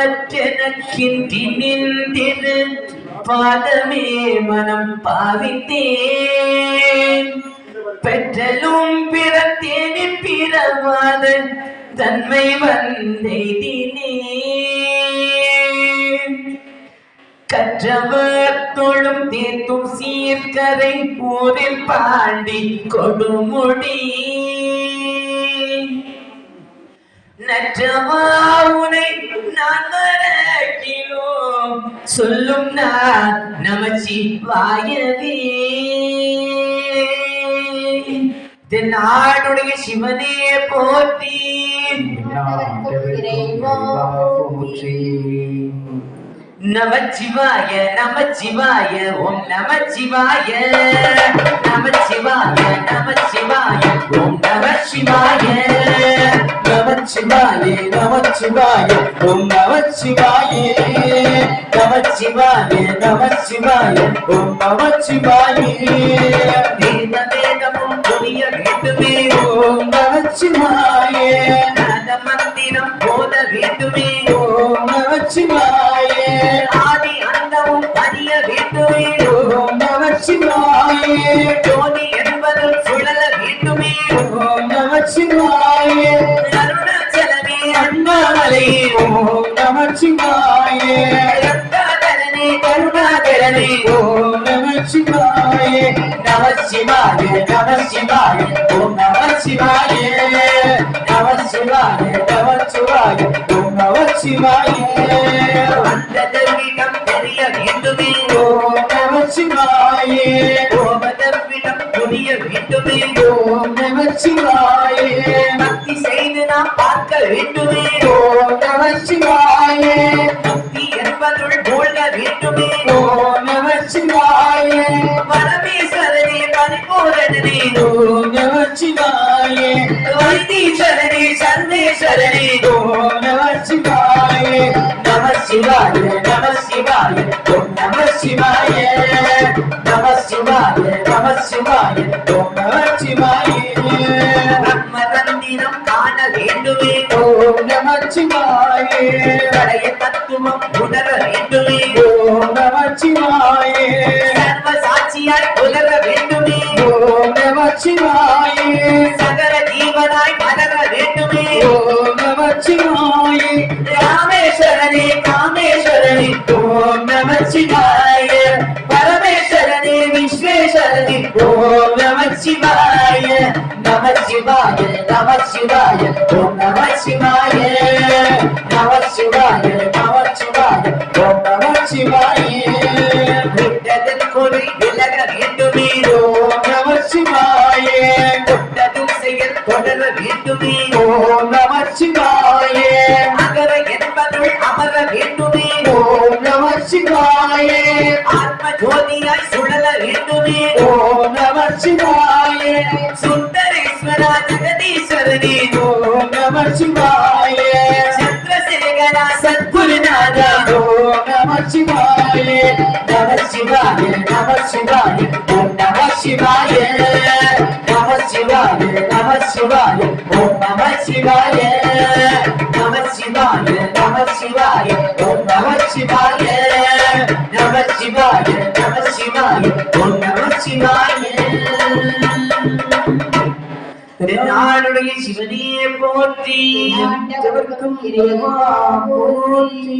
மற்றவற்றெனக்கின்றி நின்றிரு பாதமே மனம் பாவித்தேன் பெற்றலும் பிறத்தேனி பிறவாத தன்மை வந்தெய்தினே கற்றவர் தொழும் தேத்தும் சீர்கரை ஊரில் பாண்டி கொடுமுடி நற்றவா உனை நான் மறக்கிலோ சொல்லும் நான் நமச்சிவாயவே நாடுடைய சிவனே போற்றி நமச்சிவாய நமச்சிவாய ஓம் நமச்சிவாய நமச்சிவாய நமச்சிவாய ஓம் நமச்சிவாய நமச்சிவாய நமச்சிவாய ஓம் நமச்சிவாய நமச்சிவாய நமச்சிவாய ஓம் நமச்சிவாய வேத வேதமும் புரிய வேண்டுமே ஓம் நமச்சிவாய நாத மந்திரம் போத வேண்டுமே ஓம் நமச்சிவாய ஆதி அந்தமும் அறிய வேண்டுமே ஓம் நமச்சிவாய ஜோதி என்பது சுழல வேண்டுமே ஓம் நமச்சிவாய அருணாச்சலமே அண்ணாமலை ஓம் நமச்சிவாய ரத்தாதரனே கருணாகரனே ஓம் நமச்சிவாய நமச்சிவாய நமச்சிவாய ஓம் நமச்சிவாய நமச்சிவாய நமச்சிவாய ஓம் நமச்சிவாய வந்ததர்விடம் தெரிய வேண்டுமே ஓம் நமச்சிவாய ஓமதர்விடம் புரிய வேண்டுமே ஓம் நமச்சிவாய பக்தி செய்து நாம் பார்க்க வேண்டுமே ஓம் நமச்சிவாய பக்தி என்பதுள் மூழ்க வேண்டுமே ஓம் நமச்சிவாய பரமேஸ்வரனே பரிபூரணனே ஓம் நமச்சிவாய வைத்தீஸ்வரனே சர்வேஸ்வரனே ஓம் நமச்சிவாய நமசிவாய நமசிவாய ஓம் நமசிவாய நமசிவாய நமசிவாய ஓம் நமசிவாய பிரம்மதந்திரம் காண வேண்டுமே ஓம் நமசிவாய பழைய தத்துவம் உணர வேண்டுமே ஓம் நமசிவாய சர்வ சாட்சியாய் உலக வேண்டுமே ஓம் நமசிவாய சகல ஜீவனாய் மலர வேண்டுமே ஓம் நமசிவாய ராமேஸ்வரனே காமேஸ்வரனே ஓம் நமசிவாய பரமேஸ்வரனே விஸ்வேஸ்வரனே ஓம் நமசிவாய நமசிவாய நமசிவாய ஓம் நமசிவாய நமசிவாய நமசிவாய ஓம் நமசிவாய விட்டதில் குறை விலக வேண்டுமே ஓம் நமசிவாய தொட்டதும் செயல் தொடர வேண்டுமே ஓம் நமசிவாய அகர என்பதுள் அமர வேண்டுமே ஓம் நமசிவாய ஆத்ம ஜோதியாய் சுழல வேண்டுமே ஓம் நமசிவாய சுந்தரேஸ்வரா ஜெகதீஸ்வரனே ஓம் நமசிவாய சந்திரசேகரா சத்குருநாதா ஓம் நமசிவாய நமசிவாய நமசிவாய ஓம் நமசிவாய நமசிவாய நமசிவாய ஓம் நமசிவாய நமசிவாய நமசிவாய ஓம் நமசிவாய நமசிவாய நமசிவாய ஓம் நமசிவாய நாடுடைய சிவனே போற்றி இறைவா போற்றி.